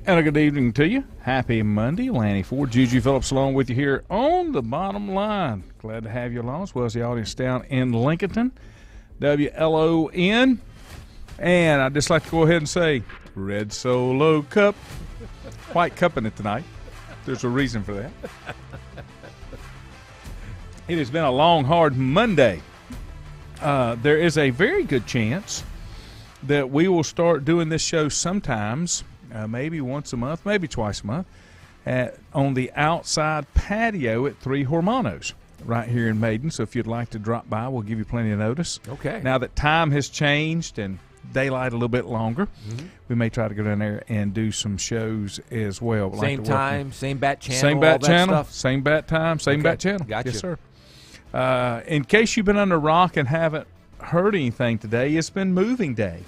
And a good evening to you. Happy Monday. Lanny Ford, Juju Phillips along with you here on the bottom line. Glad to have you along, as well as the audience down in Lincolnton, WLON. And I'd just like to go ahead and say, Red Solo Cup. White cupping it tonight. There's a reason for that. It has been a long, hard Monday. There is a very good chance that we will start doing this show sometimes, maybe once a month, maybe twice a month, on the outside patio at Three Hermanos right here in Maiden. So if you'd like to drop by, we'll give you plenty of notice. Okay. Now that time has changed and daylight a little bit longer, we may try to go down there and do some shows as well. We'd same like to time, same bat channel, same bat all channel, that stuff. same bat time, same bat channel. Gotcha. Yes, sir. In case you've been under a rock and haven't heard anything today, it's been moving day.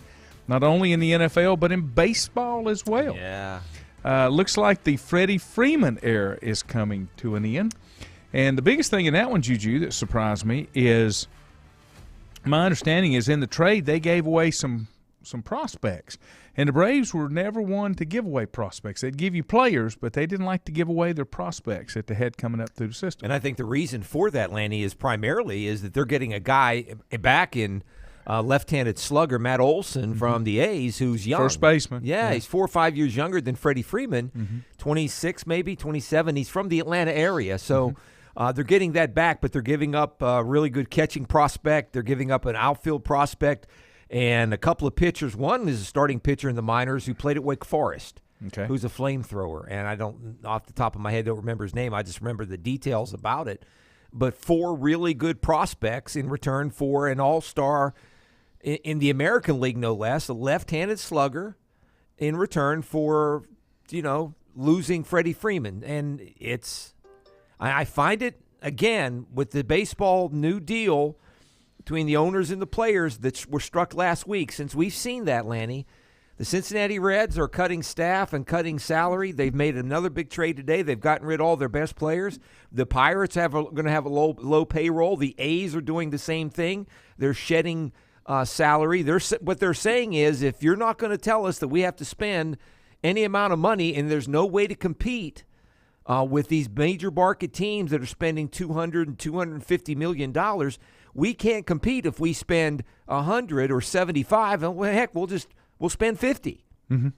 Not only in the NFL, but in baseball as well. Yeah. Looks like the Freddie Freeman era is coming to an end. And the biggest thing in that one, Juju, that surprised me is my understanding is in the trade they gave away some prospects. And the Braves were never one to give away prospects. They'd give you players, but they didn't like to give away their prospects that they had coming up through the system. And I think the reason for that, Lanny, is primarily is that they're getting a guy back in left-handed slugger Matt Olson from the A's, who's young. First baseman. Yeah, he's 4 or 5 years younger than Freddie Freeman, 26 maybe, 27. He's from the Atlanta area. So they're getting that back, but they're giving up a really good catching prospect. They're giving up an outfield prospect and a couple of pitchers. One is a starting pitcher in the minors who played at Wake Forest, who's a flamethrower. And I don't, off the top of my head, don't remember his name. I just remember the details about it. But 4 really good prospects in return for an all-star in the American League, no less, a left-handed slugger in return for, losing Freddie Freeman. And I find it, again, with the baseball new deal between the owners and the players that were struck last week, since we've seen that, Lanny, the Cincinnati Reds are cutting staff and cutting salary. They've made another big trade today. They've gotten rid of all their best players. The Pirates are going to have a low payroll. The A's are doing the same thing. They're shedding salary. What they're saying is, if you're not going to tell us that we have to spend any amount of money and there's no way to compete with these major market teams that are spending $200 and $250 million, we can't compete if we spend 100 or 75. And well, heck, we'll spend 50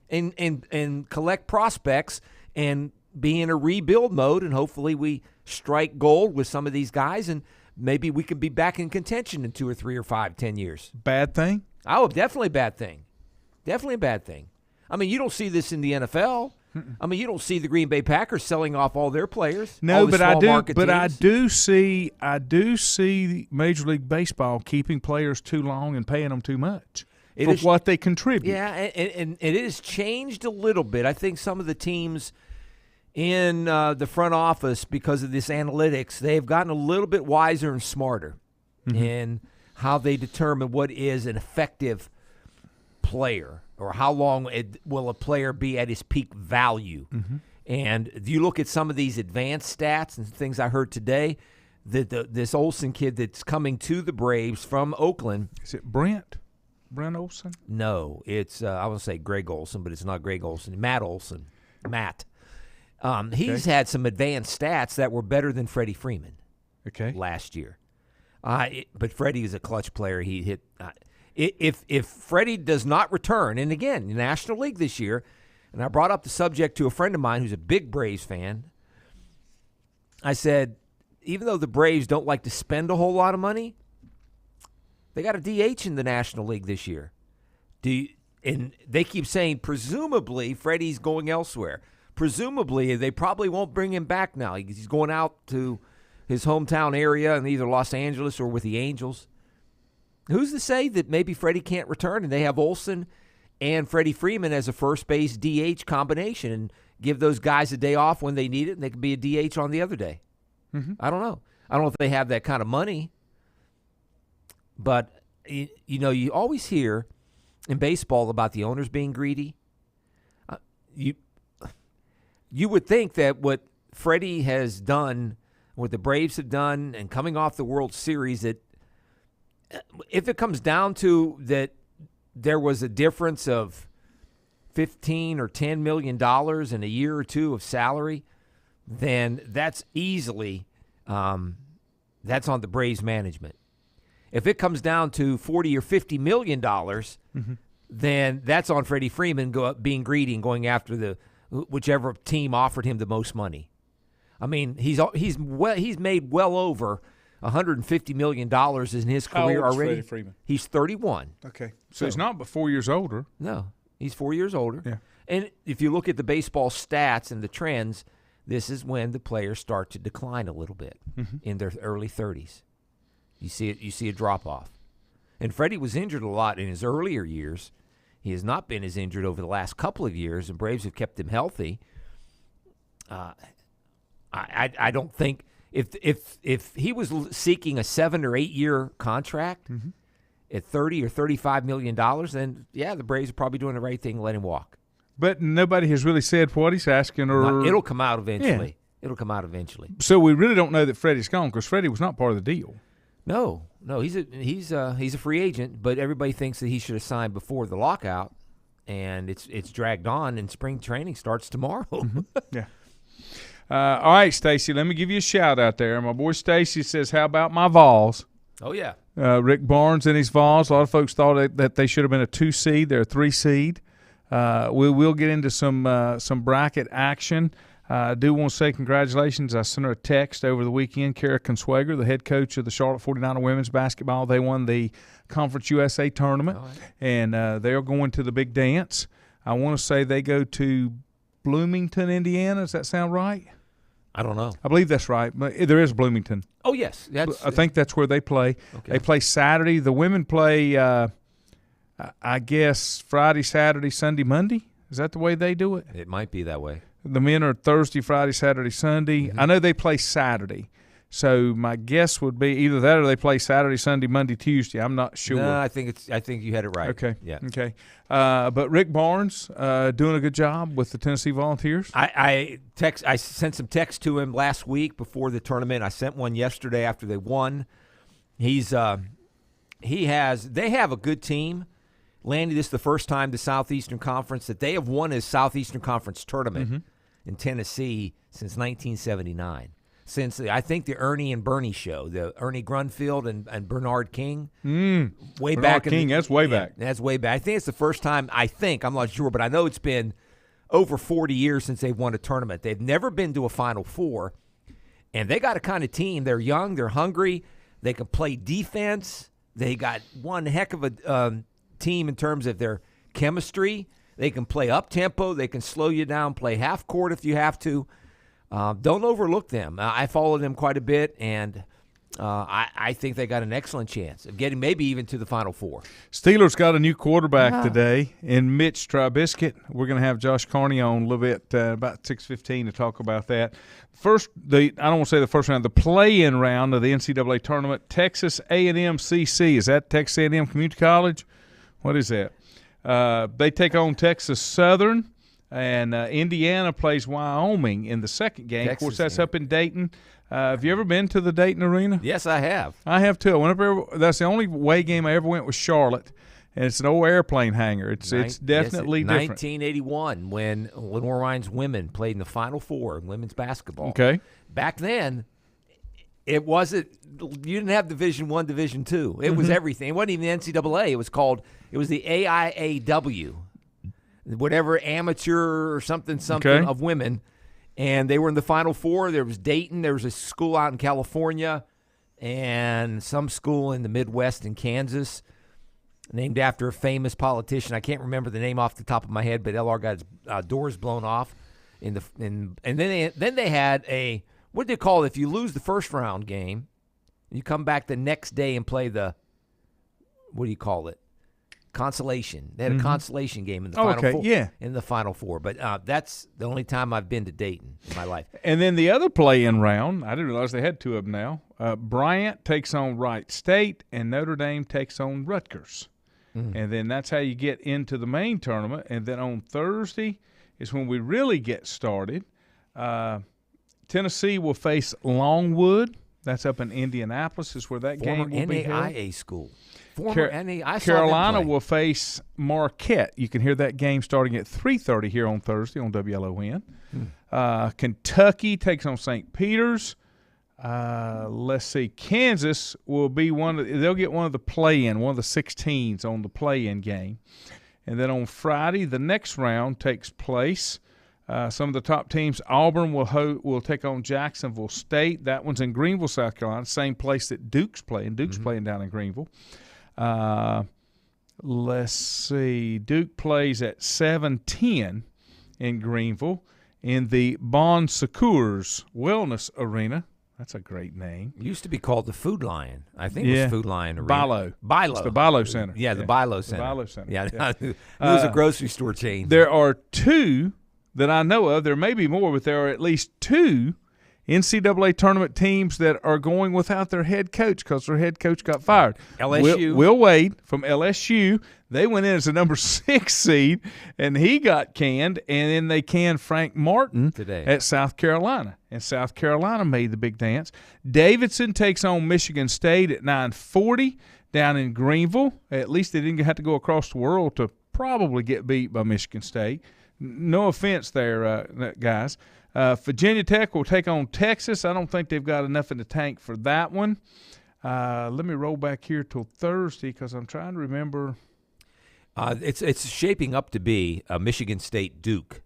and collect prospects and be in a rebuild mode, and hopefully we strike gold with some of these guys, and maybe we could be back in contention in 2 or 3 or 5, 10 years. Bad thing? Oh, definitely a bad thing. Definitely a bad thing. I mean, you don't see this in the NFL. I mean, you don't see the Green Bay Packers selling off all their players. No, but I do. But teams. I do see Major League Baseball keeping players too long and paying them too much for what they contribute. Yeah, and it has changed a little bit. I think some of the teams in the front office, because of this analytics, they've gotten a little bit wiser and smarter in how they determine what is an effective player, or how long will a player be at his peak value. And if you look at some of these advanced stats and things I heard today, that this Olsen kid that's coming to the Braves from Oakland. Is it Brent Olsen? No, it's I want to say Greg Olsen, but it's not Greg Olsen. Matt Olsen. Matt. He's had some advanced stats that were better than Freddie Freeman last year. But Freddie is a clutch player. He hit if Freddie does not return, and again, the National League this year, and I brought up the subject to a friend of mine who's a big Braves fan. I said, even though the Braves don't like to spend a whole lot of money, they got a DH in the National League this year. And they keep saying, presumably, Freddie's going elsewhere. Presumably, they probably won't bring him back now. He's going out to his hometown area in either Los Angeles or with the Angels. Who's to say that maybe Freddie can't return and they have Olsen and Freddie Freeman as a first base DH combination and give those guys a day off when they need it, and they could be a DH on the other day? I don't know. I don't know if they have that kind of money. But, you always hear in baseball about the owners being greedy. You would think that what Freddie has done, what the Braves have done, and coming off the World Series, that if it comes down to that there was a difference of $15 or $10 million in a year or two of salary, then that's easily that's on the Braves management. If it comes down to $40 or $50 million, then that's on Freddie Freeman being greedy and going after whichever team offered him the most money. I mean, he's made well over $150 million in his career How old is already. Freddie Freeman? He's 31. Okay, so he's not but 4 years older. No, he's 4 years older. Yeah. And if you look at the baseball stats and the trends, this is when the players start to decline a little bit in their early 30s. You see it. You see a drop off. And Freddie was injured a lot in his earlier years. He has not been as injured over the last couple of years, and Braves have kept him healthy. I don't think if he was seeking a 7 or 8 year contract at $30 or $35 million, then yeah, the Braves are probably doing the right thing, let him walk. But nobody has really said what he's asking, or It'll come out eventually. Yeah. It'll come out eventually. So we really don't know that Freddie's gone because Freddie was not part of the deal. No, he's a free agent, but everybody thinks that he should have signed before the lockout, and it's dragged on, and spring training starts tomorrow. Yeah. All right, Stacy, let me give you a shout out there. My boy Stacy says, how about my Vols? Oh, yeah. Rick Barnes and his Vols. A lot of folks thought that they should have been a 2 seed. They're a 3 seed. We will get into some bracket action. I do want to say congratulations. I sent her a text over the weekend. Kara Consuegra, the head coach of the Charlotte 49er women's basketball, they won the Conference USA tournament, and they're going to the big dance. I want to say they go to Bloomington, Indiana. Does that sound right? I don't know. I believe that's right. But there is Bloomington. Oh, yes. I think that's where they play. Okay. They play Saturday. The women play, I guess, Friday, Saturday, Sunday, Monday. Is that the way they do it? It might be that way. The men are Thursday, Friday, Saturday, Sunday. I know they play Saturday. So my guess would be either that or they play Saturday, Sunday, Monday, Tuesday. I'm not sure. No, I think you had it right. Okay. Yeah. Okay. But Rick Barnes doing a good job with the Tennessee Volunteers. I sent some text to him last week before the tournament. I sent one yesterday after they won. They have a good team. Landy, this is the first time the Southeastern Conference that they have won a Southeastern Conference tournament in Tennessee since 1979. Since I think the Ernie and Bernie show, the Ernie Grunfeld and Bernard King, way Bernard back. King, that's way back. That's way back. I think it's the first time. I'm not sure, but I know it's been over 40 years since they've won a tournament. They've never been to a Final Four, and they got a kind of team. They're young, they're hungry, they can play defense. They got one heck of a team in terms of their chemistry. They can play up tempo. They can slow you down, play half court if you have to. Don't overlook them. I follow them quite a bit, and I think they got an excellent chance of getting maybe even to the Final Four. Steelers got a new quarterback today in Mitch Trubisky. We're going to have Josh Carney on a little bit about 6:15 to talk about that. I don't want to say the first round, the play-in round of the NCAA tournament, Texas A&M CC. Is that Texas A&M Community College? What is that? They take on Texas Southern, and Indiana plays Wyoming in the second game. Texas, of course, that's up in Dayton. Have you ever been to the Dayton Arena? Yes, I have. I have too. That's the only away game I ever went was Charlotte, and it's an old airplane hangar. It's definitely different. 1981 when Lenore Ryan's women played in the Final Four in women's basketball. Okay. Back then, it wasn't. You didn't have Division I, Division II. It was everything. It wasn't even the NCAA. It was the AIAW, whatever amateur or something of women, and they were in the Final Four. There was Dayton. There was a school out in California, and some school in the Midwest in Kansas, named after a famous politician. I can't remember the name off the top of my head, but LR got his doors blown off. And then they had a, what do they call it? If you lose the first round game, you come back the next day and play the, what do you call it? Consolation. They had a consolation game in the Final Four. Yeah. In the Final Four. But that's the only time I've been to Dayton in my life. And then the other play-in round, I didn't realize they had two of them now. Bryant takes on Wright State, and Notre Dame takes on Rutgers. And then that's how you get into the main tournament. And then on Thursday is when we really get started. Tennessee will face Longwood. That's up in Indianapolis is where that Former game will be held. NAIA school. Former NAIA. Carolina will face Marquette. You can hear that game starting at 3:30 here on Thursday on WLON. Kentucky takes on St. Peter's. Let's see. Kansas will be they'll get one of the play-in, one of the 16s on the play-in game. And then on Friday, the next round takes place. Some of the top teams, Auburn will take on Jacksonville State. That one's in Greenville, South Carolina, same place that Duke's playing. Duke's playing down in Greenville. Let's see. Duke plays at 7:10 in Greenville in the Bon Secours Wellness Arena. That's a great name. It used to be called the Food Lion. I think it was Food Lion Arena. Bilo. It's the Bilo Center. Yeah, the Bilo Center. The Bilo Center. Yeah. It was a grocery store chain. There are two that I know of. There may be more, but there are at least two NCAA tournament teams that are going without their head coach because their head coach got fired. LSU. Will Wade from LSU. They went in as a number 6 seed, and he got canned, and then they canned Frank Martin today at South Carolina. And South Carolina made the big dance. Davidson takes on Michigan State at 9:40 down in Greenville. At least they didn't have to go across the world to probably get beat by Michigan State. No offense there, guys. Virginia Tech will take on Texas. I don't think they've got enough in the tank for that one. Let me roll back here till Thursday because I'm trying to remember. It's shaping up to be a Michigan State Duke.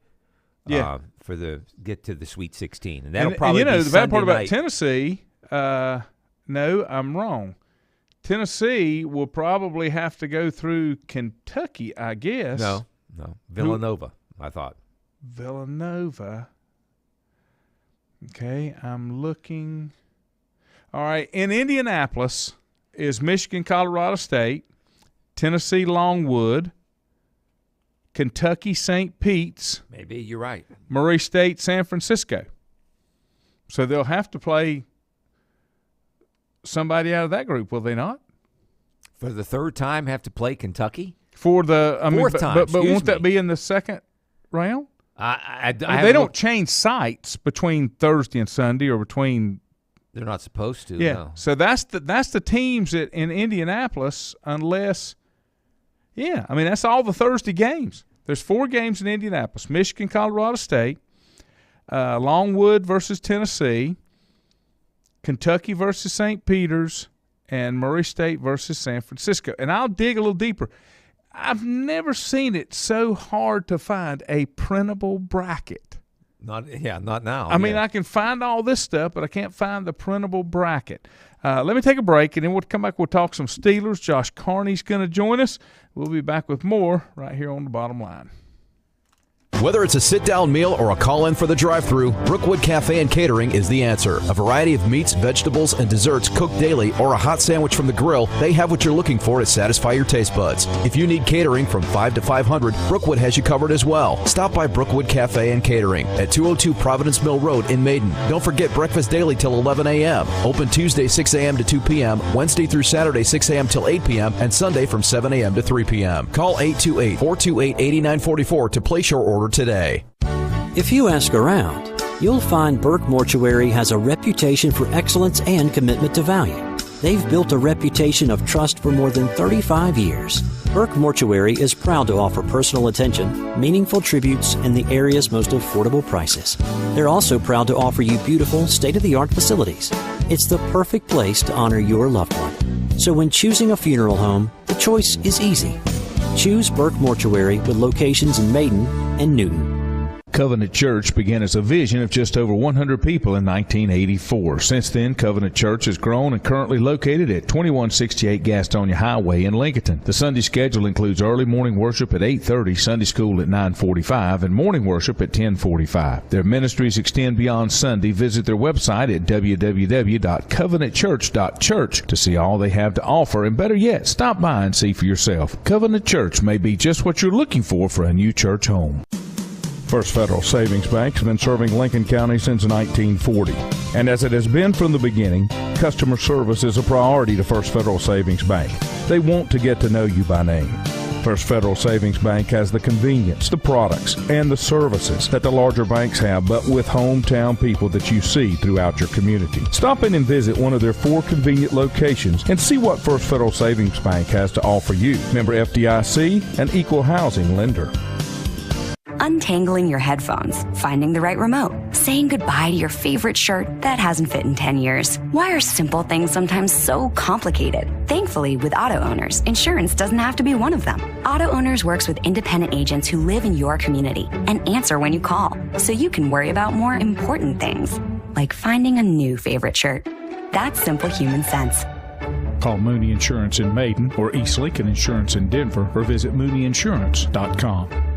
For the get to the Sweet 16, and that'll probably be the bad part about night. Tennessee. No, I'm wrong. Tennessee will probably have to go through Kentucky, I guess. No, Villanova. I thought Villanova. Okay, I'm looking. All right, in Indianapolis is Michigan, Colorado State, Tennessee, Longwood, Kentucky, St. Pete's. Maybe you're right. Murray State, San Francisco. So they'll have to play somebody out of that group, will they not? For the third time, have to play Kentucky? For the fourth time. But won't that be in the second round? They don't change sites between Thursday and Sunday or between. They're not supposed to. Yeah. No. So that's the teams in Indianapolis, unless. Yeah, I mean that's all the Thursday games. There's 4 games in Indianapolis: Michigan, Colorado State, Longwood versus Tennessee, Kentucky versus St. Peter's, and Murray State versus San Francisco. And I'll dig a little deeper. I've never seen it so hard to find a printable bracket. Not now. I mean, I can find all this stuff, but I can't find the printable bracket. Let me take a break, and then we'll come back. We'll talk some Steelers. Josh Carney's going to join us. We'll be back with more right here on The Bottom Line. Whether it's a sit-down meal or a call-in for the drive-thru, Brookwood Cafe and Catering is the answer. A variety of meats, vegetables, and desserts cooked daily, or a hot sandwich from the grill, they have what you're looking for to satisfy your taste buds. If you need catering from 5 to 500, Brookwood has you covered as well. Stop by Brookwood Cafe and Catering at 202 Providence Mill Road in Maiden. Don't forget breakfast daily till 11 a.m. Open Tuesday 6 a.m. to 2 p.m., Wednesday through Saturday 6 a.m. till 8 p.m., and Sunday from 7 a.m. to 3 p.m. Call 828-428-8944 to place your order today. If you ask around, you'll find Burke Mortuary has a reputation for excellence and commitment to value. They've built a reputation of trust for more than 35 years. Burke Mortuary is proud to offer personal attention, meaningful tributes, and the area's most affordable prices. They're also proud to offer you beautiful, state-of-the-art facilities. It's the perfect place to honor your loved one. So when choosing a funeral home, the choice is easy. Choose Burke Mortuary with locations in Maiden and Newton. Covenant Church began as a vision of just over 100 people in 1984. Since then, Covenant Church has grown and currently located at 2168 Gastonia Highway in Lincoln. The Sunday schedule includes early morning worship at 8:30, Sunday school at 9:45, and morning worship at 10:45. Their ministries extend beyond Sunday. Visit their website at www.covenantchurch.church to see all they have to offer, and better yet, stop by and see for yourself. Covenant Church may be just what you're looking for a new church home. First Federal Savings Bank has been serving Lincoln County since 1940. And as it has been from the beginning, customer service is a priority to First Federal Savings Bank. They want to get to know you by name. First Federal Savings Bank has the convenience, the products, and the services that the larger banks have, but with hometown people that you see throughout your community. Stop in and visit one of their 4 convenient locations and see what First Federal Savings Bank has to offer you. Member FDIC, an equal housing lender. Untangling your headphones, finding the right remote, saying goodbye to your favorite shirt that hasn't fit in 10 years. Why are simple things sometimes so complicated? Thankfully, with Auto Owners, insurance doesn't have to be one of them. Auto Owners works with independent agents who live in your community and answer when you call, so you can worry about more important things, like finding a new favorite shirt. That's simple human sense. Call Mooney Insurance in Maiden or East Lincoln Insurance in Denver or visit MooneyInsurance.com.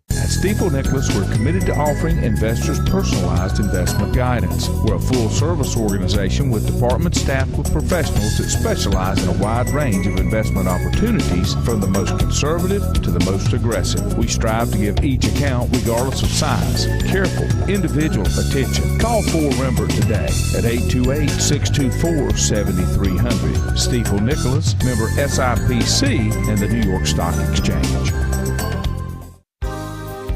At Stifel Nicholas, we're committed to offering investors personalized investment guidance. We're a full-service organization with departments staffed with professionals that specialize in a wide range of investment opportunities, from the most conservative to the most aggressive. We strive to give each account, regardless of size, careful, individual attention. Call 4Rembert today at 828-624-7300. Stifel Nicholas, member SIPC and the New York Stock Exchange.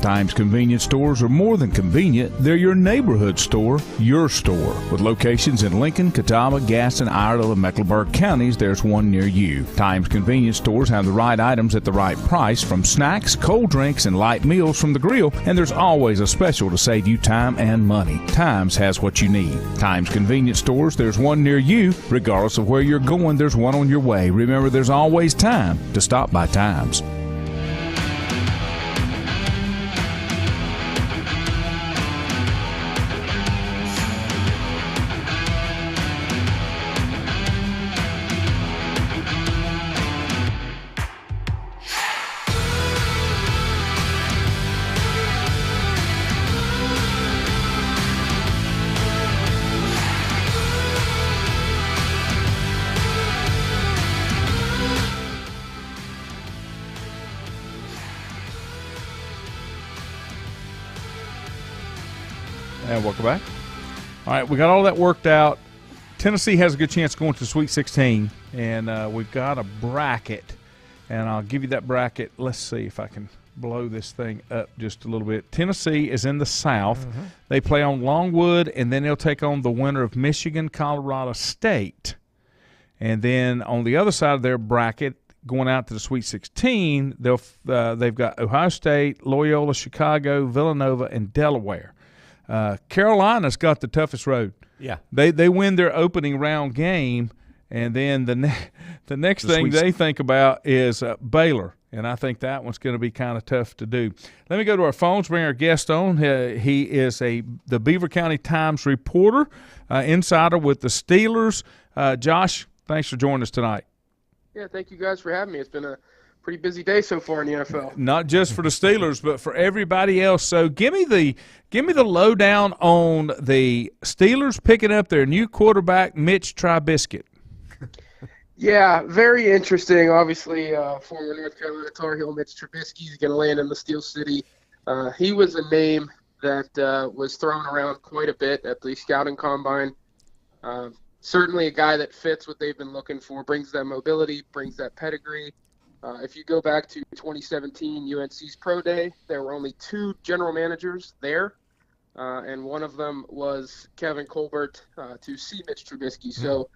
Times convenience stores are more than convenient. They're your neighborhood store, your store. With locations in Lincoln, Catawba, Gaston, Iredell, and Mecklenburg counties, there's one near you. Times convenience stores have the right items at the right price, from snacks, cold drinks, and light meals from the grill, and there's always a special to save you time and money. Times has what you need. Times convenience stores, there's one near you. Regardless of where you're going, there's one on your way. Remember, there's always time to stop by Times. And welcome back. All right, we got all that worked out. Tennessee has a good chance going to the Sweet 16, and we've got a bracket, and I'll give you that bracket. Let's see if I can blow this thing up just a little bit. Tennessee is in the South. Mm-hmm. They play on Longwood, and then they'll take on the winner of Michigan, Colorado State. And then on the other side of their bracket, going out to the Sweet 16, they've got Ohio State, Loyola, Chicago, Villanova, and Delaware. Carolina's got the toughest road. Yeah, they win their opening round game, and then the next thing they think about is Baylor, and I think that one's going to be kind of tough to do. Let me go to our phones, bring our guest on. He is the Beaver County Times reporter, insider with the Steelers. Josh, thanks for joining us tonight. Yeah, thank you guys for having me. It's been a pretty busy day so far in the NFL. Not just for the Steelers, but for everybody else. So give me the lowdown on the Steelers picking up their new quarterback, Mitch Trubisky. Yeah, very interesting. Obviously, former North Carolina Tar Heel Mitch Trubisky is going to land in the Steel City. He was a name that was thrown around quite a bit at the scouting combine. Certainly a guy that fits what they've been looking for, brings that mobility, brings that pedigree. If you go back to 2017 UNC's Pro Day, there were only 2 general managers there, and one of them was Kevin Colbert to see Mitch Trubisky. So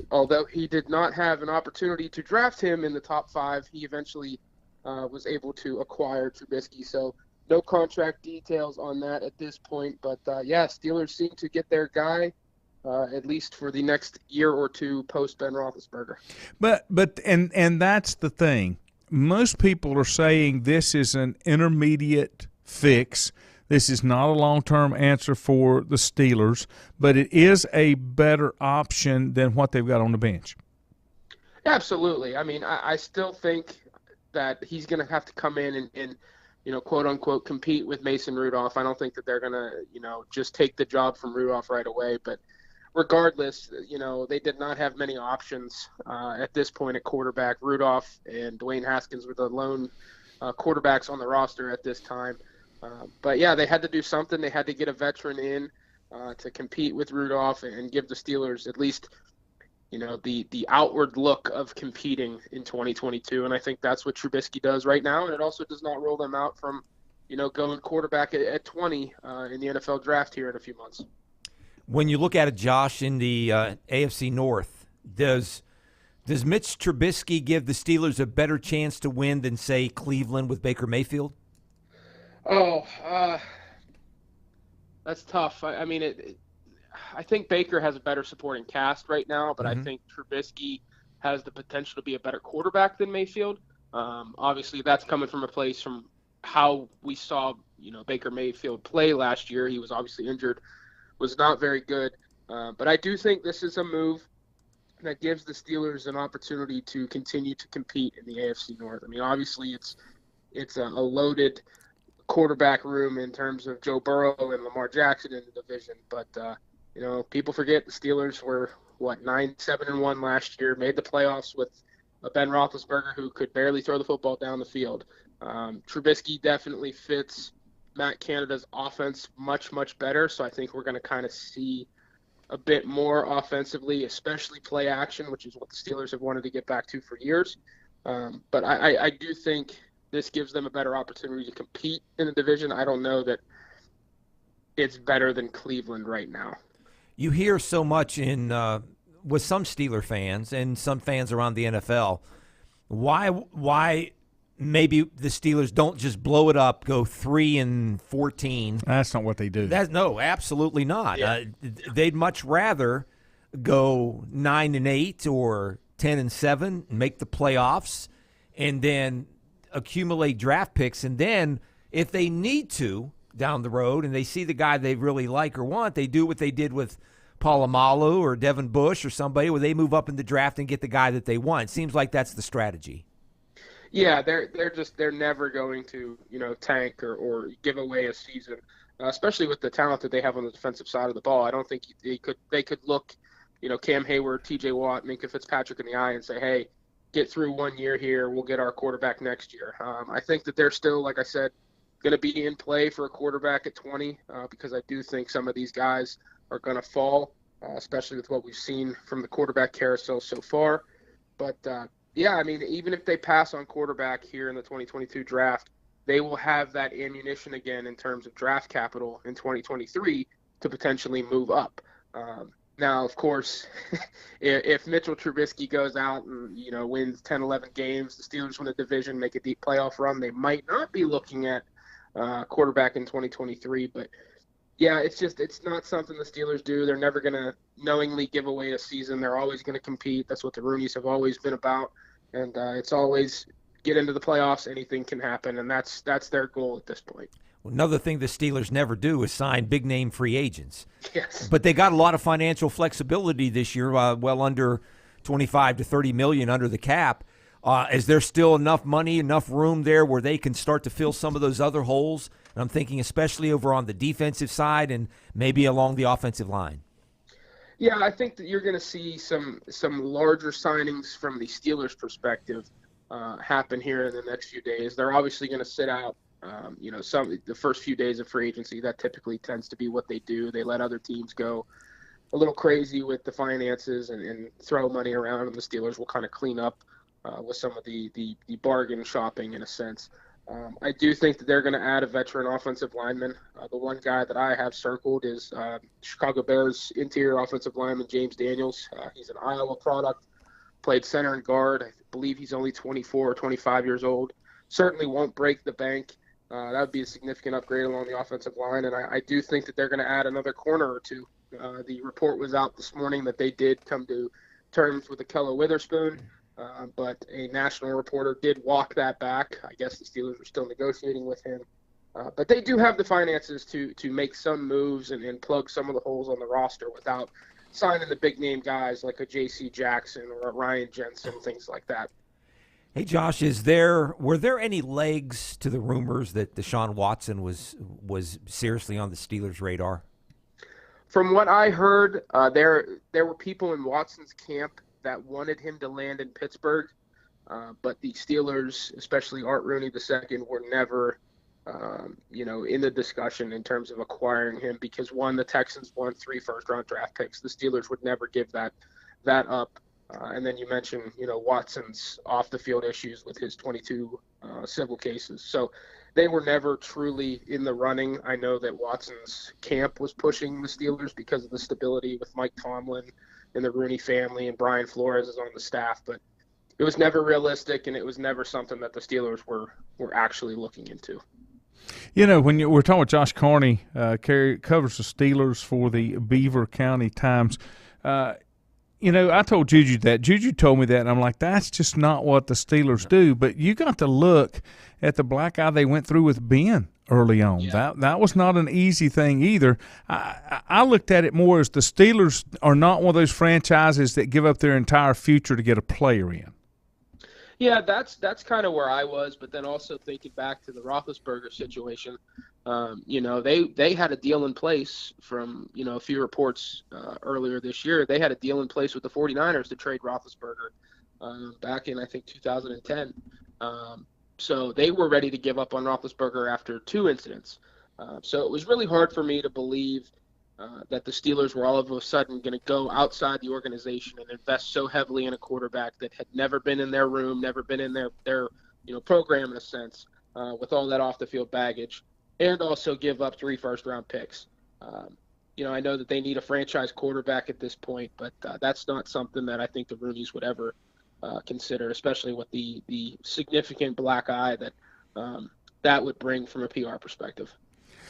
although he did not have an opportunity to draft him in the top 5, he eventually was able to acquire Trubisky. So no contract details on that at this point. But, yeah, Steelers seem to get their guy. At least for the next year or two post Ben Roethlisberger. But that's the thing. Most people are saying this is an intermediate fix. This is not a long-term answer for the Steelers, but it is a better option than what they've got on the bench. Absolutely. I mean, I still think that he's going to have to come in and quote-unquote compete with Mason Rudolph. I don't think that they're going to, just take the job from Rudolph right away, but regardless, they did not have many options at this point at quarterback. Rudolph and Dwayne Haskins were the lone quarterbacks on the roster at this time. But, yeah, they had to do something. They had to get a veteran in to compete with Rudolph and give the Steelers at least the outward look of competing in 2022. And I think that's what Trubisky does right now. And it also does not rule them out from, going quarterback at 20 in the NFL draft here in a few months. When you look at it, Josh, in the AFC North, does Mitch Trubisky give the Steelers a better chance to win than, say, Cleveland with Baker Mayfield? Oh, that's tough. I mean, I think Baker has a better supporting cast right now, but I think Trubisky has the potential to be a better quarterback than Mayfield. Obviously, that's coming from a place from how we saw, Baker Mayfield play last year. He was obviously injured, was not very good. But I do think this is a move that gives the Steelers an opportunity to continue to compete in the AFC North. I mean, obviously, it's a loaded quarterback room in terms of Joe Burrow and Lamar Jackson in the division, but people forget the Steelers were 9-7-1 last year, made the playoffs with a Ben Roethlisberger who could barely throw the football down the field. Trubisky definitely fits Matt Canada's offense much, much better, so I think we're going to kind of see a bit more offensively, especially play action, which is what the Steelers have wanted to get back to for years. But I do think this gives them a better opportunity to compete in the division. I don't know that it's better than Cleveland right now. You hear so much with some Steeler fans and some fans around the NFL, why maybe the Steelers don't just blow it up, go 3-14. That's not what they do. No, absolutely not. Yeah. They'd much rather go 9-8 or 10-7, make the playoffs, and then accumulate draft picks. And then if they need to down the road and they see the guy they really like or want, they do what they did with Polamalu or Devin Bush or somebody where they move up in the draft and get the guy that they want. It seems like that's the strategy. Yeah, they're never going to tank or give away a season, especially with the talent that they have on the defensive side of the ball. I don't think they could look Cam Hayward, T.J. Watt, Minkah Fitzpatrick in the eye and say, hey, get through 1 year here, we'll get our quarterback next year. I think that they're still, like I said, going to be in play for a quarterback at 20 because I do think some of these guys are going to fall, especially with what we've seen from the quarterback carousel so far. But, yeah, I mean, even if they pass on quarterback here in the 2022 draft, they will have that ammunition again in terms of draft capital in 2023 to potentially move up. Now, of course, if Mitchell Trubisky goes out and, wins 10, 11 games, the Steelers win the division, make a deep playoff run, they might not be looking at quarterback in 2023. But, yeah, it's not something the Steelers do. They're never going to knowingly give away a season. They're always going to compete. That's what the Rooneys have always been about. And it's always get into the playoffs, anything can happen, and that's their goal at this point. Well, another thing the Steelers never do is sign big-name free agents. Yes. But they got a lot of financial flexibility this year, well under $25 to $30 million under the cap. Is there still enough money, enough room there where they can start to fill some of those other holes? And I'm thinking especially over on the defensive side and maybe along the offensive line. Yeah, I think that you're going to see some larger signings from the Steelers' perspective happen here in the next few days. They're obviously going to sit out, the first few days of free agency. That typically tends to be what they do. They let other teams go a little crazy with the finances and throw money around, and the Steelers will kind of clean up with some of the bargain shopping in a sense. I do think that they're going to add a veteran offensive lineman. The one guy that I have circled is Chicago Bears interior offensive lineman James Daniels. He's an Iowa product, played center and guard. I believe he's only 24 or 25 years old. Certainly won't break the bank. That would be a significant upgrade along the offensive line. And I do think that they're going to add another corner or two. The report was out this morning that they did come to terms with Ahkello Witherspoon. But a national reporter did walk that back. I guess the Steelers were still negotiating with him. But they do have the finances to make some moves and plug some of the holes on the roster without signing the big-name guys like a J.C. Jackson or a Ryan Jensen, things like that. Hey, Josh, were there any legs to the rumors that Deshaun Watson was seriously on the Steelers' radar? From what I heard, there were people in Watson's camp that wanted him to land in Pittsburgh, but the Steelers, especially Art Rooney II, were never, in the discussion in terms of acquiring him because, one, the Texans won 3 first-round draft picks. The Steelers would never give that that up. And then you mentioned, Watson's off the field issues with his 22 civil cases. So they were never truly in the running. I know that Watson's camp was pushing the Steelers because of the stability with Mike Tomlin and the Rooney family, and Brian Flores is on the staff, but it was never realistic, and it was never something that the Steelers were actually looking into. When we're talking with Josh Carney, covers the Steelers for the Beaver County Times. I told Juju that. Juju told me that, and I'm like, that's just not what the Steelers do. But you got to look at the black eye they went through with Ben early on. Yeah. That was not an easy thing either. I looked at it more as the Steelers are not one of those franchises that give up their entire future to get a player in. Yeah, that's kind of where I was, but then also thinking back to the Roethlisberger situation, they had a deal in place from, a few reports earlier this year. They had a deal in place with the 49ers to trade Roethlisberger back in, I think, 2010. So they were ready to give up on Roethlisberger after 2 incidents. So it was really hard for me to believe that the Steelers were all of a sudden going to go outside the organization and invest so heavily in a quarterback that had never been in their room, never been in their program in a sense, with all that off-the-field baggage, and also give up 3 first-round picks. I know that they need a franchise quarterback at this point, but that's not something that I think the Rooneys would ever consider, especially with the significant black eye that would bring from a PR perspective.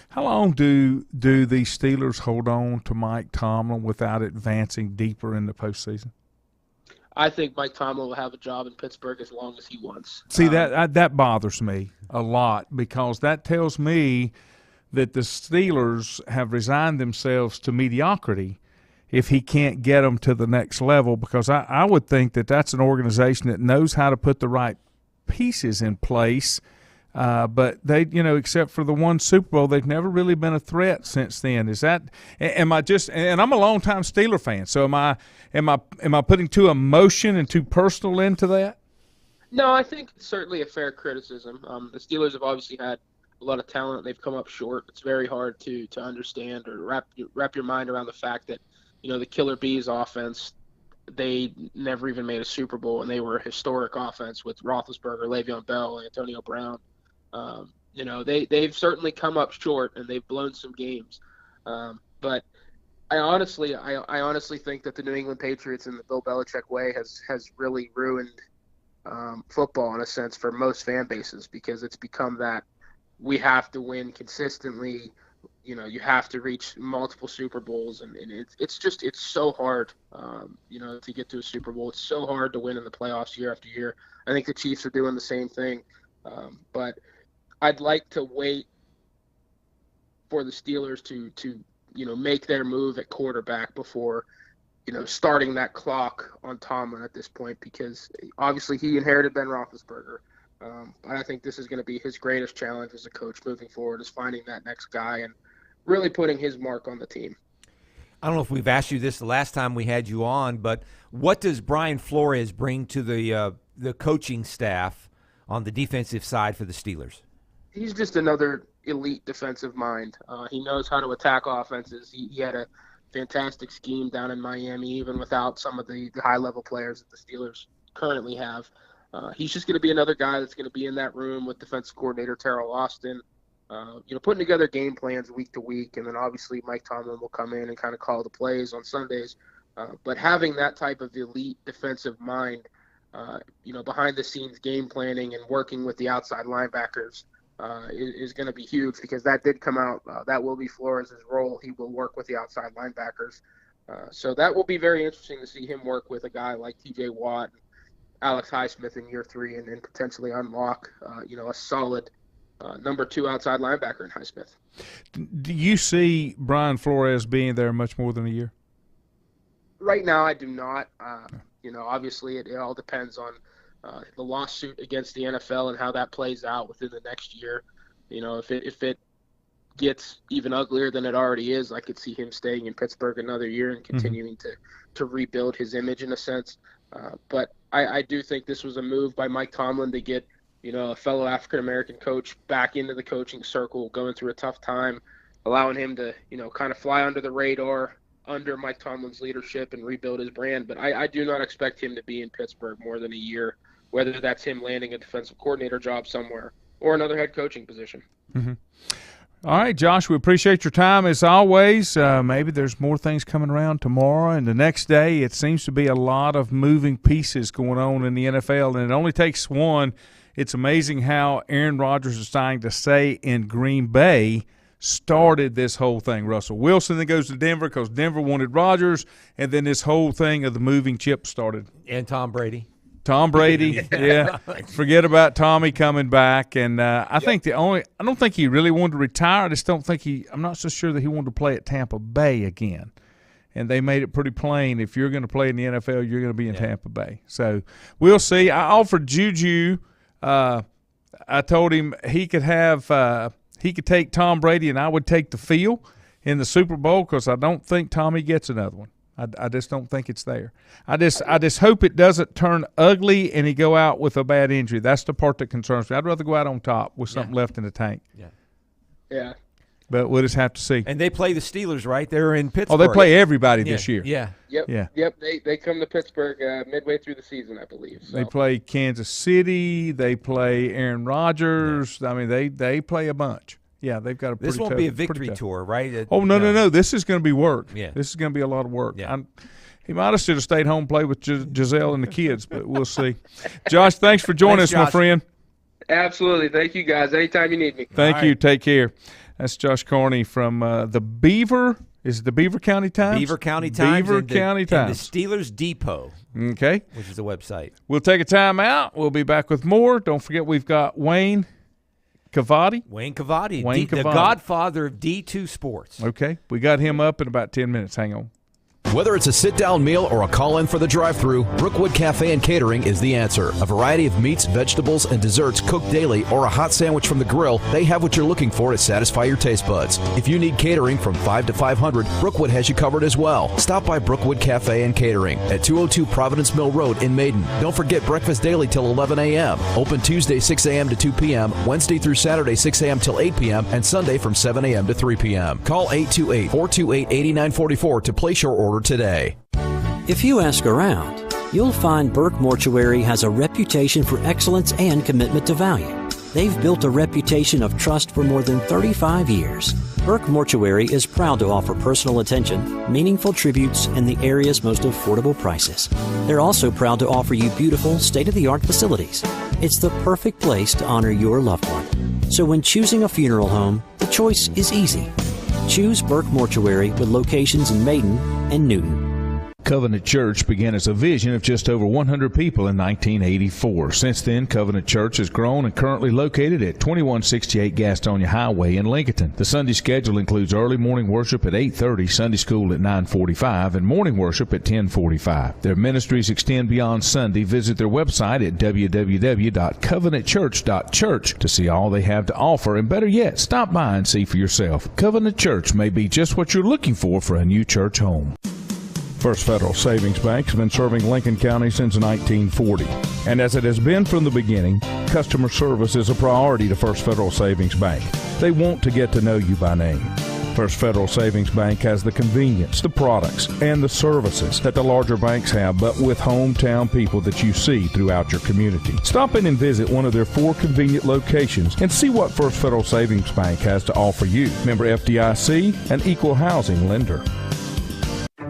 How long do the Steelers hold on to Mike Tomlin without advancing deeper in the postseason? I think Mike Tomlin will have a job in Pittsburgh as long as he wants. See, that bothers me a lot, because that tells me that the Steelers have resigned themselves to mediocrity if he can't get them to the next level, because I would think that that's an organization that knows how to put the right pieces in place. But they, except for the one Super Bowl, they've never really been a threat since then. Am I just? And I'm a longtime Steeler fan, so am I putting too emotion and too personal into that? No, I think it's certainly a fair criticism. The Steelers have obviously had a lot of talent. They've come up short. It's very hard to understand or wrap your mind around the fact that, the Killer Bees offense, they never even made a Super Bowl, and they were a historic offense with Roethlisberger, Le'Veon Bell, Antonio Brown. They've certainly come up short, and they've blown some games. But I honestly think that the New England Patriots in the Bill Belichick way has really ruined football in a sense for most fan bases, because it's become that we have to win consistently. You have to reach multiple Super Bowls, and it's so hard, to get to a Super Bowl. It's so hard to win in the playoffs year after year. I think the Chiefs are doing the same thing. But I'd like to wait for the Steelers to make their move at quarterback before, starting that clock on Tomlin at this point, because obviously he inherited Ben Roethlisberger. I think this is going to be his greatest challenge as a coach moving forward, is finding that next guy and really putting his mark on the team. I don't know if we've asked you this the last time we had you on, but what does Brian Flores bring to the coaching staff on the defensive side for the Steelers? He's just another elite defensive mind. He knows how to attack offenses. He had a fantastic scheme down in Miami, even without some of the high-level players that the Steelers currently have. He's just going to be another guy that's going to be in that room with defensive coordinator Terrell Austin, putting together game plans week to week, and then obviously Mike Tomlin will come in and kind of call the plays on Sundays. But having that type of elite defensive mind, behind the scenes game planning and working with the outside linebackers is going to be huge, because that did come out. That will be Flores' role. He will work with the outside linebackers. So that will be very interesting to see him work with a guy like TJ Watt, Alex Highsmith in year 3, and potentially unlock, a solid number 2 outside linebacker in Highsmith. Do you see Brian Flores being there much more than a year? Right now, I do not. Obviously it all depends on the lawsuit against the NFL and how that plays out within the next year. If it gets even uglier than it already is, I could see him staying in Pittsburgh another year and continuing to rebuild his image in a sense. But I do think this was a move by Mike Tomlin to get, a fellow African-American coach back into the coaching circle, going through a tough time, allowing him to, kind of fly under the radar, under Mike Tomlin's leadership and rebuild his brand. But I do not expect him to be in Pittsburgh more than a year, whether that's him landing a defensive coordinator job somewhere or another head coaching position. Mm-hmm. All right, Josh, we appreciate your time as always. Maybe there's more things coming around tomorrow and the next day. It seems to be a lot of moving pieces going on in the NFL, and it only takes one. It's amazing how Aaron Rodgers is starting to say in Green Bay started this whole thing. Russell Wilson then goes to Denver because Denver wanted Rodgers, and then this whole thing of the moving chip started. And Tom Brady. Tom Brady, yeah. Forget about Tommy coming back, and I don't think he really wanted to retire. I just don't think I'm not so sure that he wanted to play at Tampa Bay again. And they made it pretty plain, if you're going to play in the NFL, you're going to be in Tampa Bay. So we'll see. I offered Juju. I told him he could take Tom Brady, and I would take the field in the Super Bowl because I don't think Tommy gets another one. I just don't think it's there. I just hope it doesn't turn ugly and he go out with a bad injury. That's the part that concerns me. I'd rather go out on top with something left in the tank. Yeah. But we'll just have to see. And they play the Steelers, right? They're in Pittsburgh. Oh, they play everybody this year. Yeah. Yep. They come to Pittsburgh midway through the season, I believe. So. They play Kansas City. They play Aaron Rodgers. Yeah. I mean, they play a bunch. Yeah, they've got a pretty This won't tough, be a victory tour, right? No. This is going to be work. Yeah. This is going to be a lot of work. Yeah. He might have should have stayed home and played with Giselle and the kids, but we'll see. Josh, thanks for joining us, Josh. my friend. Absolutely. Thank you, guys. Anytime you need me. Thank you. Take care. That's Josh Carney from the Beaver. Is it the Beaver County Times? Beaver County Times. Beaver County Times. And the Steelers Depot. Okay. Which is the website. We'll take a time out. We'll be back with more. Don't forget we've got Wayne Cavati. The godfather of D2 Sports. Okay. We got him up in about 10 minutes. Hang on. Whether it's a sit-down meal or a call-in for the drive-thru, Brookwood Cafe and Catering is the answer. A variety of meats, vegetables, and desserts cooked daily or a hot sandwich from the grill, they have what you're looking for to satisfy your taste buds. If you need catering from 5 to 500, Brookwood has you covered as well. Stop by Brookwood Cafe and Catering at 202 Providence Mill Road in Maiden. Don't forget breakfast daily till 11 a.m. Open Tuesday 6 a.m. to 2 p.m., Wednesday through Saturday 6 a.m. till 8 p.m., and Sunday from 7 a.m. to 3 p.m. Call 828-428-8944 to place your order today. If you ask around, you'll find Burke Mortuary has a reputation for excellence and commitment to value. They've built a reputation of trust for more than 35 years. Burke Mortuary is proud to offer personal attention, meaningful tributes, and the area's most affordable prices. They're also proud to offer you beautiful, state-of-the-art facilities. It's the perfect place to honor your loved one. So when choosing a funeral home, the choice is easy. Choose Burke Mortuary with locations in Maiden and Newton. Covenant Church began as a vision of just over 100 people in 1984. Since then, Covenant Church has grown and currently located at 2168 Gastonia Highway in Lincoln. The Sunday schedule includes early morning worship at 8:30, Sunday school at 9:45, and morning worship at 10:45. Their ministries extend beyond Sunday. Visit their website at www.covenantchurch.church to see all they have to offer, and better yet, stop by and see for yourself. Covenant Church may be just what you're looking for a new church home. First Federal Savings Bank has been serving Lincoln County since 1940. And as it has been from the beginning, customer service is a priority to First Federal Savings Bank. They want to get to know you by name. First Federal Savings Bank has the convenience, the products, and the services that the larger banks have, but with hometown people that you see throughout your community. Stop in and visit one of their 4 convenient locations and see what First Federal Savings Bank has to offer you. Member FDIC, an equal housing lender.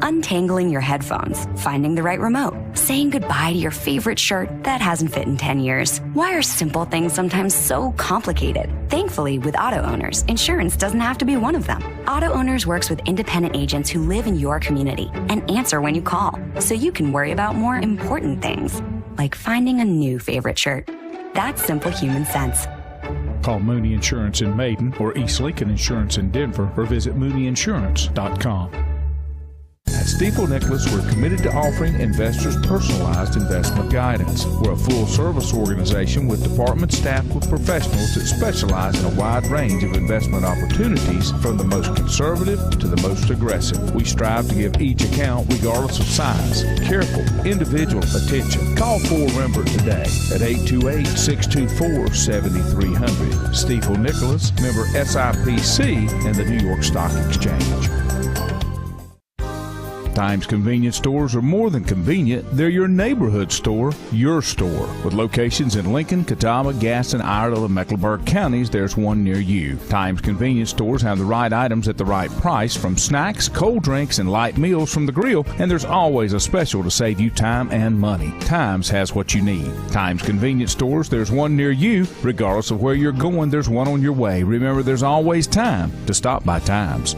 Untangling your headphones, finding the right remote, saying goodbye to your favorite shirt that hasn't fit in 10 years. Why are simple things sometimes so complicated? Thankfully, with auto owners, insurance doesn't have to be one of them. Auto Owners works with independent agents who live in your community and answer when you call, so you can worry about more important things, like finding a new favorite shirt. That's simple human sense. Call Mooney Insurance in Maiden or East Lincoln Insurance in Denver or visit mooneyinsurance.com. At Stifel Nicholas, we're committed to offering investors personalized investment guidance. We're a full-service organization with departments staffed with professionals that specialize in a wide range of investment opportunities, from the most conservative to the most aggressive. We strive to give each account, regardless of size, careful, individual attention. Call For Rembert today at 828-624-7300. Stifel Nicholas, member SIPC and the New York Stock Exchange. Times Convenience Stores are more than convenient. They're your neighborhood store, your store. With locations in Lincoln, Catawba, Gaston, Iredell, and Mecklenburg counties, there's one near you. Times Convenience Stores have the right items at the right price, from snacks, cold drinks, and light meals from the grill, and there's always a special to save you time and money. Times has what you need. Times Convenience Stores, there's one near you. Regardless of where you're going, there's one on your way. Remember, there's always time to stop by Times.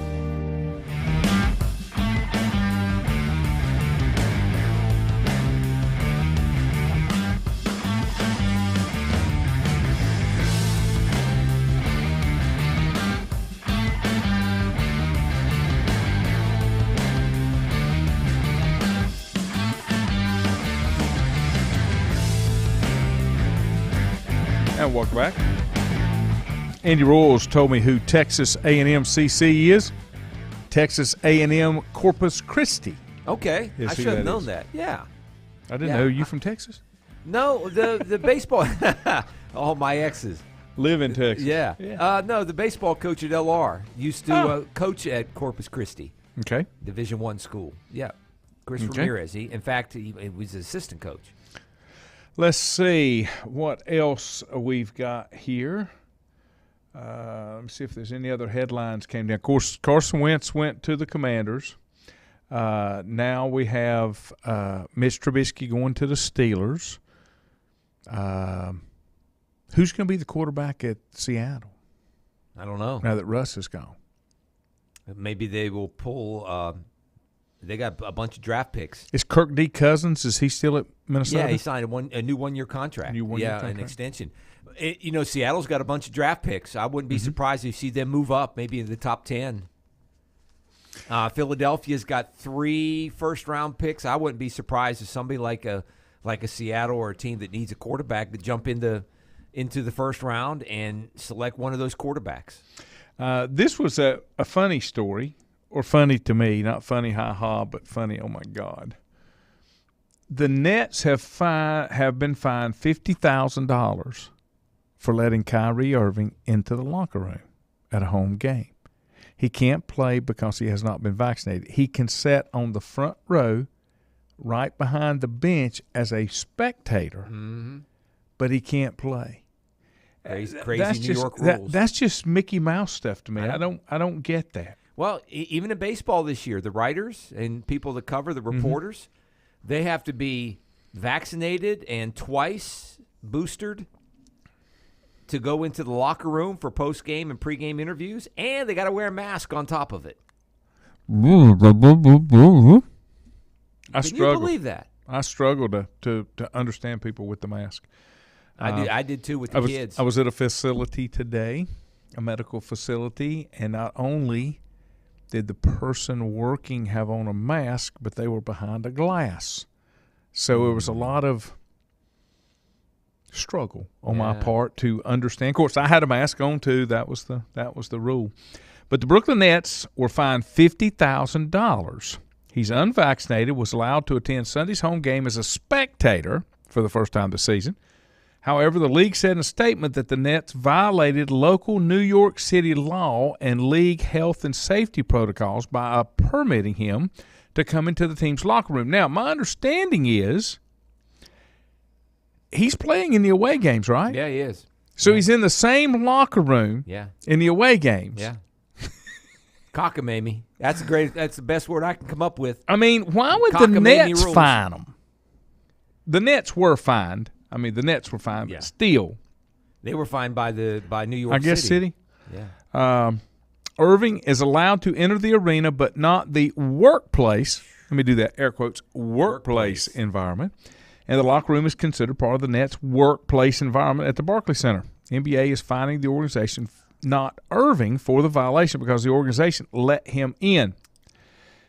And welcome back. Andy Royals told me who Texas A&M CC is. Texas A&M Corpus Christi. Okay, I should have known that. Yeah. I didn't know. You from Texas? No, the baseball. All my exes live in Texas. Yeah. No, the baseball coach at LR used to coach at Corpus Christi. Okay. Division I school. Yeah. Chris Ramirez. In fact, he was an assistant coach. Let's see what else we've got here. Let me see if there's any other headlines came down. Of course, Carson Wentz went to the Commanders. Now we have Mitch Trubisky going to the Steelers. Who's going to be the quarterback at Seattle? I don't know. Now that Russ is gone. Maybe they will pull they got a bunch of draft picks. Is Kirk D. Cousins, is he still at Minnesota? Yeah, he signed a new one-year contract. An extension. Seattle's got a bunch of draft picks. I wouldn't be surprised if you see them move up, maybe in the top 10. Philadelphia's got 3 first-round picks. I wouldn't be surprised if somebody like a Seattle or a team that needs a quarterback to jump into the first round and select one of those quarterbacks. This was a funny story. Or funny to me, not funny ha-ha, but funny, oh my God. The Nets have been fined $50,000 for letting Kyrie Irving into the locker room at a home game. He can't play because he has not been vaccinated. He can sit on the front row right behind the bench as a spectator, but he can't play. Crazy New York rules. That's just Mickey Mouse stuff to me. I don't get that. Well, even in baseball this year, the writers and people that cover, the reporters, they have to be vaccinated and twice boosted to go into the locker room for post-game and pre-game interviews, and they got to wear a mask on top of it. I struggle. Can you believe that? I struggle to understand people with the mask. I did too with the kids. I was at a facility today, a medical facility, and not only did the person working have on a mask, but they were behind a glass. So it was a lot of struggle on my part to understand. Of course, I had a mask on too. That was the rule. But the Brooklyn Nets were fined $50,000. He's unvaccinated, was allowed to attend Sunday's home game as a spectator for the first time this season. However, the league said in a statement that the Nets violated local New York City law and league health and safety protocols by permitting him to come into the team's locker room. Now, my understanding is he's playing in the away games, right? Yeah, he is. So he's in the same locker room in the away games. Yeah. Cockamamie. That's the best word I can come up with. I mean, why would the Nets fine him? The Nets were fined. I mean, the Nets were fined, but still. They were fined by New York City. I guess City. Yeah. Irving is allowed to enter the arena, but not the workplace. Let me do that, air quotes, workplace environment. And the locker room is considered part of the Nets' workplace environment at the Barclays Center. NBA is fining the organization, not Irving, for the violation because the organization let him in.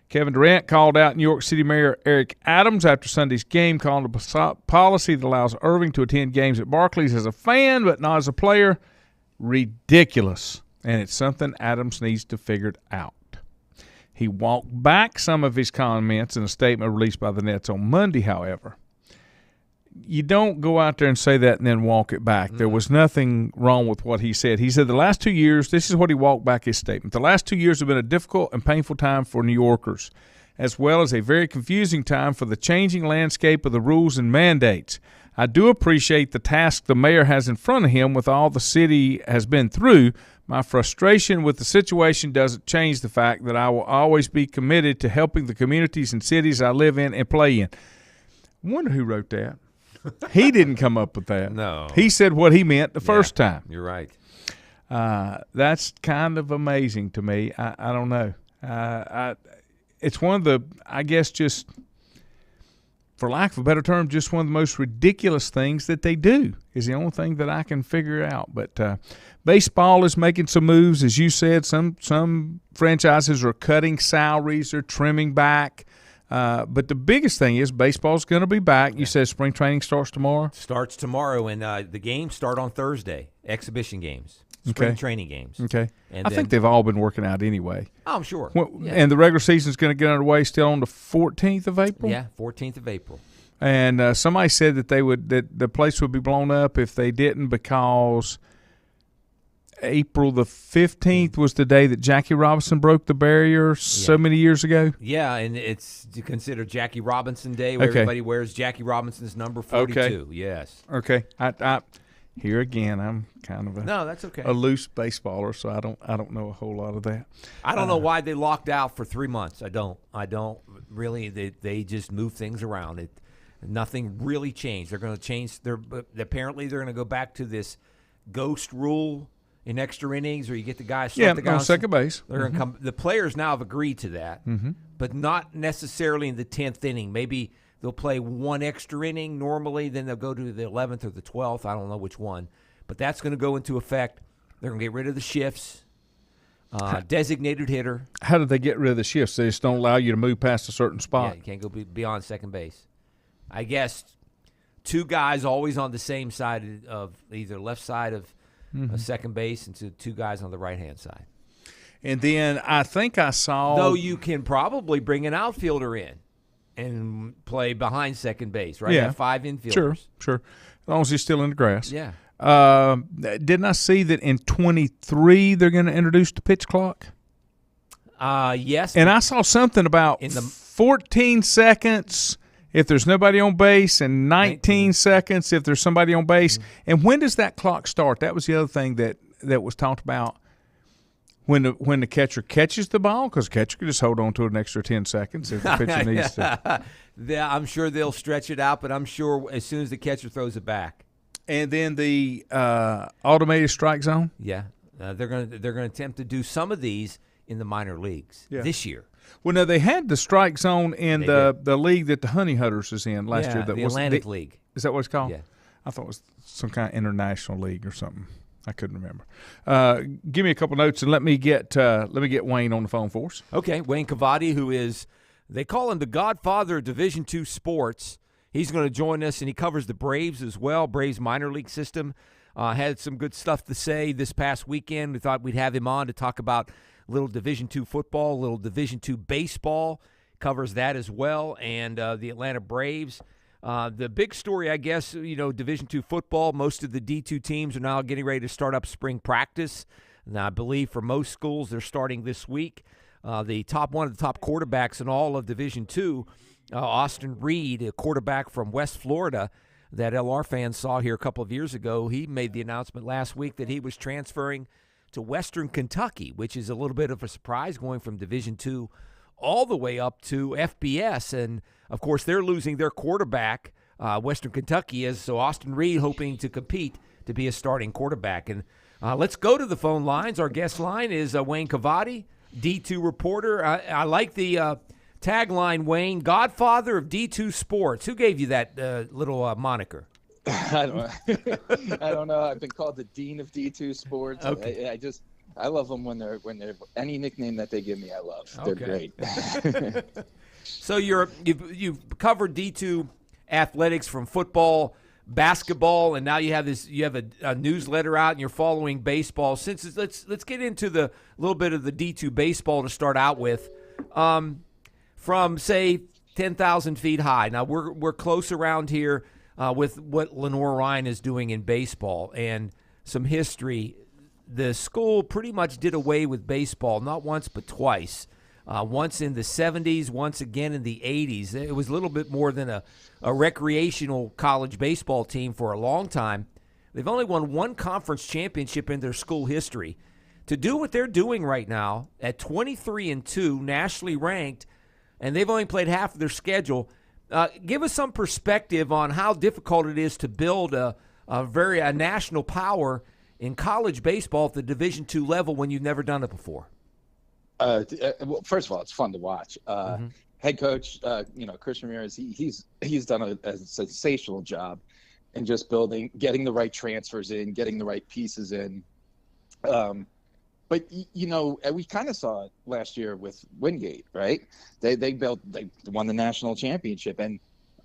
Kevin Durant called out New York City Mayor Eric Adams after Sunday's game, calling a policy that allows Irving to attend games at Barclays as a fan but not as a player ridiculous, and it's something Adams needs to figure out. He walked back some of his comments in a statement released by the Nets on Monday, however. You don't go out there and say that and then walk it back. There was nothing wrong with what he said. He said the last 2 years, this is what he walked back his statement. The last 2 years have been a difficult and painful time for New Yorkers. as well as a very confusing time for the changing landscape of the rules and mandates. I do appreciate the task the mayor has in front of him with all the city has been through. My frustration with the situation doesn't change the fact that I will always be committed to helping the communities and cities I live in and play in. I wonder who wrote that. He didn't come up with that. No. He said what he meant the first time. You're right. That's kind of amazing to me. I don't know. It's one of the, I guess, just for lack of a better term, just one of the most ridiculous things that they do is the only thing that I can figure out. But baseball is making some moves. As you said, some franchises are cutting salaries or trimming back. But the biggest thing is baseball's going to be back. You said spring training starts tomorrow? Starts tomorrow, and the games start on Thursday, exhibition games. Spring training games. Okay. And I think they've all been working out anyway. Oh, I'm sure. And the regular season is going to get underway still on the 14th of April? Yeah, 14th of April. And somebody said that that the place would be blown up if they didn't, because April the 15th was the day that Jackie Robinson broke the barrier so many years ago. Yeah, and it's considered Jackie Robinson Day, where everybody wears Jackie Robinson's number 42. Okay. Yes. Okay. I here again, I'm kind of that's okay. a loose baseballer, so I don't know a whole lot of that. I don't know why they locked out for 3 months. I don't really. They just move things around. Nothing really changed. They're going to change. Apparently they're going to go back to this ghost rule in extra innings, or you get the guy on second base. They're going to come. The players now have agreed to that, but not necessarily in the 10th inning. Maybe they'll play one extra inning normally, then they'll go to the 11th or the 12th. I don't know which one. But that's going to go into effect. They're going to get rid of the shifts, designated hitter. How did they get rid of the shifts? They just don't allow you to move past a certain spot? Yeah, you can't go beyond second base. I guess 2 guys always on the same side of either left side of second base, and 2 guys on the right-hand side. And then I think I saw – Though you can probably bing an outfielder in and play behind second base, right? Yeah. Have 5 infielders. Sure. As long as he's still in the grass. Yeah. Didn't I see that in 23 they're going to introduce the pitch clock? Yes. And I saw something about 14 seconds if there's nobody on base and 19 seconds if there's somebody on base. And when does that clock start? That was the other thing that was talked about. When the catcher catches the ball, because the catcher can just hold on to it an extra 10 seconds if the pitcher needs to. Yeah, I'm sure they'll stretch it out, but I'm sure as soon as the catcher throws it back. And then the automated strike zone. Yeah, they're gonna attempt to do some of these in the minor leagues this year. Well, no, they had the strike zone in the league that the Honey Hunters is in last year. That the was Atlantic League. Is that what it's called? Yeah. I thought it was some kind of international league or something. I couldn't remember. Give me a couple notes and let me get Wayne on the phone for us. Okay, Wayne Cavati, who is, they call him the godfather of Division II sports. He's going to join us, and he covers the Braves as well, Braves minor league system. Had some good stuff to say this past weekend. We thought we'd have him on to talk about a little Division II football, a little Division II baseball. Covers that as well, and the Atlanta Braves. The big story, I guess, Division II football, most of the D2 teams are now getting ready to start up spring practice. And I believe for most schools, they're starting this week. One of the top quarterbacks in all of Division II, Austin Reed, a quarterback from West Florida that LR fans saw here a couple of years ago, he made the announcement last week that he was transferring to Western Kentucky, which is a little bit of a surprise, going from Division II all the way up to FBS. And, of course, they're losing their quarterback, Western Kentucky is, so Austin Reed hoping to compete to be a starting quarterback. And let's go to the phone lines. Our guest line is Wayne Cavati, D2 reporter. I like the tagline, Wayne, godfather of D2 sports. Who gave you that little moniker? I don't know. I've been called the dean of D2 sports. Okay. I love them when they're any nickname that they give me. I love. They're great. So you've covered D2 athletics from football, basketball, and now you have a newsletter out and you're following baseball. Let's get into the little bit of the D2 baseball to start out with. From say 10,000 feet high. Now we're close around here with what Lenore Ryan is doing in baseball and some history. The school pretty much did away with baseball, not once but twice. once in the 70s, once again in the 80s. It was a little bit more than a recreational college baseball team for a long time. They've only won one conference championship in their school history. To do what they're doing right now at 23-2, nationally ranked, and they've only played half of their schedule, give us some perspective on how difficult it is to build a national power in college baseball at the Division II level when you've never done it before. Well, first of all, it's fun to watch. Head coach, Chris Ramirez, he's done a sensational job in just getting the right transfers in, getting the right pieces in. But we kind of saw it last year with Wingate, right? They won the national championship, and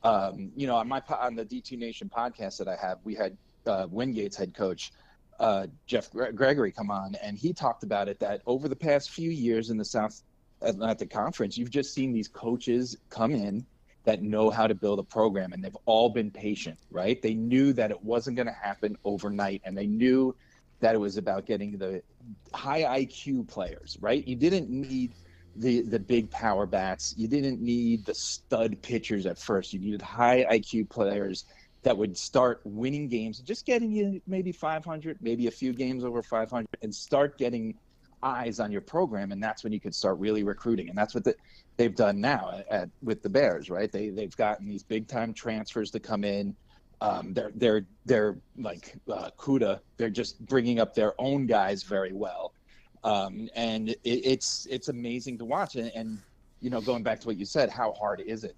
on the D2 Nation podcast that I have, we had Wingate's head coach Jeff Gregory come on, and he talked about it that over the past few years in the South Atlantic Conference, you've just seen these coaches come in that know how to build a program, and they've all been patient, right? They knew that it wasn't going to happen overnight, and they knew that it was about getting the high IQ players, right? You didn't need the big power bats. You didn't need the stud pitchers at first. You needed high IQ players that would start winning games, just getting you maybe 500, maybe a few games over 500, and start getting eyes on your program, and that's when you could start really recruiting. And that's what they've done now with the Bears, right? They've gotten these big time transfers to come in. They're like Kuda. They're just bringing up their own guys very well, and it's amazing to watch. And going back to what you said, how hard is it?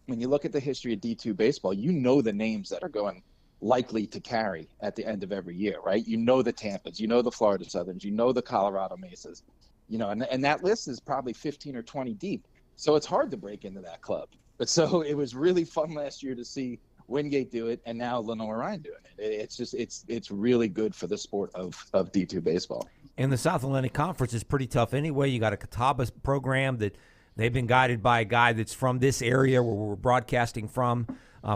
When you look at the history of D2 baseball, the names that are going likely to carry at the end of every year, right? The Tampas, the Florida Southerns, the Colorado Mesas, and that list is probably 15 or 20 deep. So it's hard to break into that club. But so it was really fun last year to see Wingate do it, and now Lenoir-Rhyne doing it. It's really good for the sport of D2 baseball. And the South Atlantic Conference is pretty tough anyway. You got a Catawba program that they've been guided by a guy that's from this area where we're broadcasting from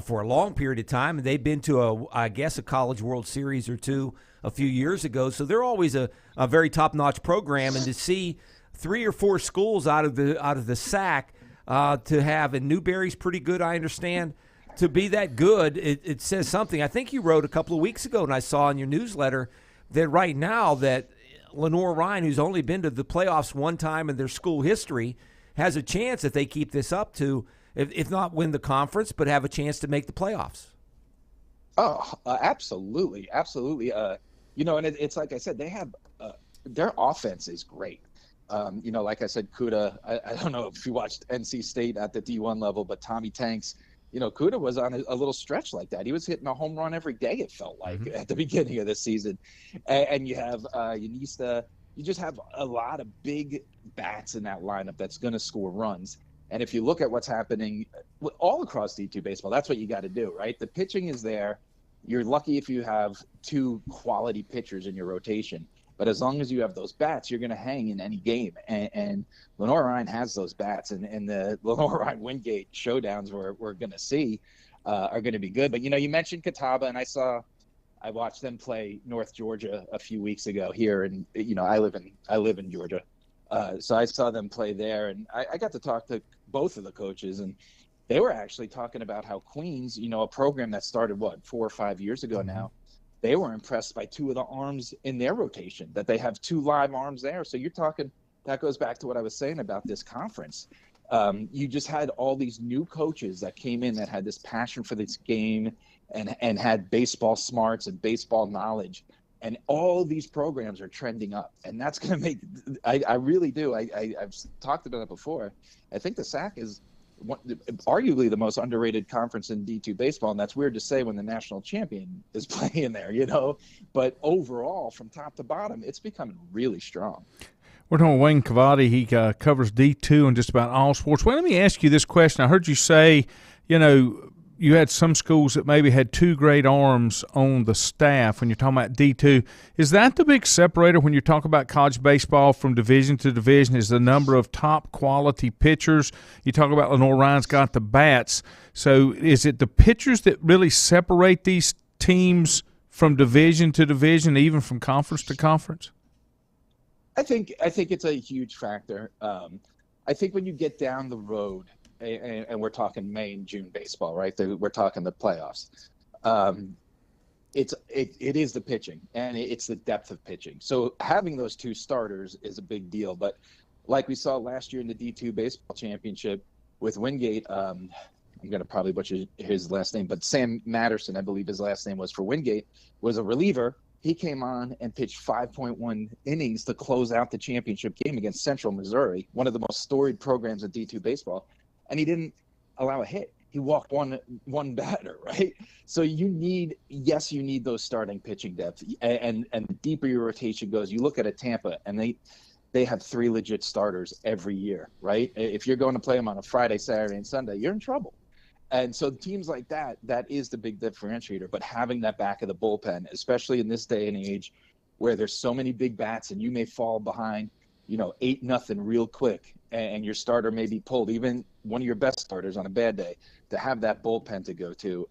for a long period of time. And they've been to a College World Series or two a few years ago. So they're always a very top-notch program. And to see 3 or 4 schools out of the SAC to have, and Newberry's pretty good, I understand, to be that good, it says something. I think you wrote a couple of weeks ago, and I saw in your newsletter that right now that Lenoir-Rhyne, who's only been to the playoffs one time in their school history, has a chance, if they keep this up, to, if not win the conference, but have a chance to make the playoffs. Oh, absolutely. Absolutely. And it's like I said, they have their offense is great. Like I said, Kuda, I don't know if you watched NC State at the D1 level, but Tommy Tanks, Kuda was on a little stretch like that. He was hitting a home run every day, it felt like, at the beginning of the season. And you have Yanista. You just have a lot of big bats in that lineup that's going to score runs. And if you look at what's happening all across D2 baseball, that's what you got to do, right? The pitching is there. You're lucky if you have 2 quality pitchers in your rotation. But as long as you have those bats, you're going to hang in any game. And Lenoir-Rhyne has those bats. And the Lenoir-Rhyne Wingate showdowns we're going to see are going to be good. But, you mentioned Catawba, and I watched them play North Georgia a few weeks ago here. And, I live in Georgia. So I saw them play there. And I got to talk to both of the coaches. And they were actually talking about how Queens, a program that started, 4 or 5 years ago now, they were impressed by 2 of the arms in their rotation, that they have 2 live arms there. So you're talking, that goes back to what I was saying about this conference. You just had all these new coaches that came in that had this passion for this game and had baseball smarts and baseball knowledge. And all these programs are trending up. And that's going to make, I really do. I've talked about it before. I think the SAC is arguably the most underrated conference in D2 baseball, and that's weird to say when the national champion is playing there, but overall from top to bottom it's becoming really strong. We're talking Wayne Cavati. He covers D2 and just about all sports. Well, let me ask you this question. I heard you say you had some schools that maybe had 2 great arms on the staff when you're talking about D2. Is that the big separator when you talk about college baseball from division to division, is the number of top quality pitchers? You talk about Lenoir-Rhyne's got the bats. So is it the pitchers that really separate these teams from division to division, even from conference to conference? I think it's a huge factor. I think when you get down the road, and we're talking May and June baseball, right? We're talking the playoffs. It is the pitching, and it's the depth of pitching. So having those two starters is a big deal. But like we saw last year in the D2 baseball championship with Wingate, I'm going to probably butcher his last name, but Sam Matterson, I believe his last name was, for Wingate, was a reliever. He came on and pitched 5.1 innings to close out the championship game against Central Missouri, one of the most storied programs in D2 baseball, and he didn't allow a hit. He walked one batter, right? So you need those starting pitching depth, and the deeper your rotation goes. You look at a Tampa, and they have 3 legit starters every year, right? If you're going to play them on a Friday, Saturday, and Sunday, you're in trouble. And so teams like that is the big differentiator. But having that back of the bullpen, especially in this day and age where there's so many big bats and you may fall behind, 8-0 real quick, and your starter may be pulled, even one of your best starters on a bad day, to have that bullpen to go to,